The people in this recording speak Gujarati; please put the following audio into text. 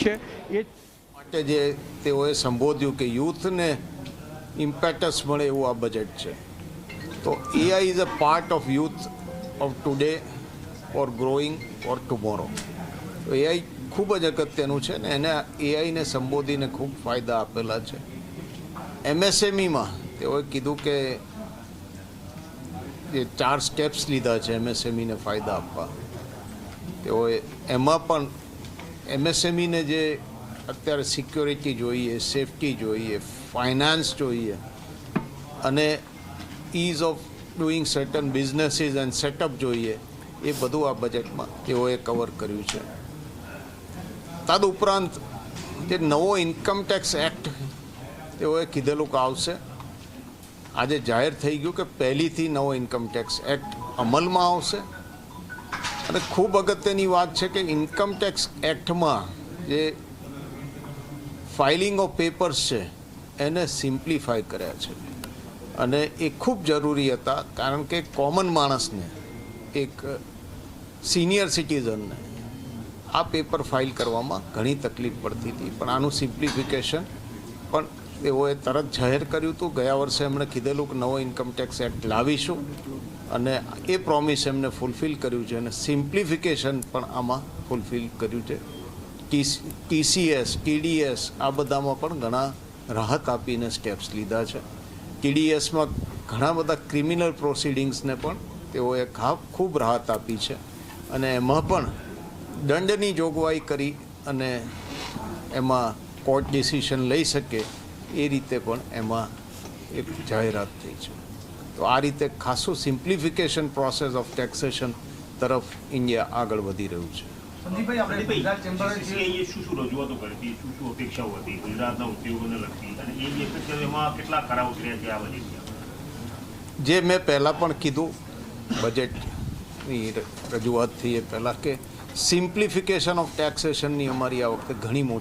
છે એ માટે જે તેઓએ સંબોધ્યું કે યુથને ઇમ્પેટસ મળે એવું આ બજેટ છે. તો AI is a part of youth of today for growing for tomorrow. તો એઆઈ ખૂબ જ અગત્યનું છે ને એને એઆઈને સંબોધીને ખૂબ ફાયદા આપેલા છે. એમએસએમઈમાં તેઓએ કીધું કે જે 4 સ્ટેપ્સ લીધા છે એમએસએમઈને ફાયદા આપવા. તેઓએ એમાં પણ એમએસએમઈને જે અત્યારે સિક્યોરિટી જોઈએ, સેફટી જોઈએ, ફાઇનાન્સ જોઈએ અને ease of doing certain businesses and setup જોઈએ, એ બધું આ બજેટમાં તેઓએ કવર કર્યું છે. તદુપરાંત જે નવો ઇન્કમટેક્સ એક્ટ તેઓએ કીધેલું કે આવશે. આજે જાહેર થઈ ગયું કે પહેલીથી નવો ઇન્કમટેક્સ એક્ટ અમલમાં આવશે. અને ખૂબ અગત્યની વાત છે કે ઇન્કમટેક્સ એક્ટમાં જે ફાઇલિંગ ઓફ પેપર્સ છે એને સિમ્પ્લિફાય કર્યા છે અને એ ખૂબ જરૂરી હતા. કારણ કે કોમન માણસને, એક સિનિયર સિટીઝનને આ પેપર ફાઇલ કરવામાં ઘણી તકલીફ પડતી હતી. પણ આનું સિમ્પ્લિફિકેશન પણ તેઓએ તરત જાહેર કર્યું હતું. ગયા વર્ષે એમણે કીધેલું કે નવો ઇન્કમટેક્સ એક્ટ લાવીશું અને એ પ્રોમિસ એમને ફૂલફિલ કર્યું છે અને સિમ્પ્લિફિકેશન પણ આમાં ફૂલફિલ કર્યું છે. ટીસીએસ, ટીડીએસ આ બધામાં પણ ઘણા રાહત આપીને સ્ટેપ્સ લીધા છે. ટીડીએસમાં ઘણા બધા ક્રિમિનલ પ્રોસિડિંગ્સને પણ તેઓએ ખૂબ રાહત આપી છે અને એમાં પણ દંડની જોગવાઈ કરી અને એમાં કોર્ટ ડિસિશન લઈ શકે એ રીતે પણ એમાં એક જાહેરાત થઈ છે. તો આ રીતે ખાસું સિમ્પ્લિફિકેશન પ્રોસેસ ઓફ ટેક્સેશન તરફ ઇન્ડિયા આગળ વધી રહ્યું છે. સંદીપભાઈ, આપણે ગુજરાત ચેમ્બર શું રજૂઆતો કરી, શું અપેક્ષાઓ હતી ગુજરાતના ઉદ્યોગોને લગતી અને એમાં કેટલા ખરા ઉતર્યા છે આ બજેટ? જે મેં પહેલાં પણ કીધું બજેટની રજૂઆત થઈ એ પહેલાં કે સિમ્પ્લિફિકેશન ઓફ ટેક્સેશનની અમારી આ વખતે ઘણી મોટી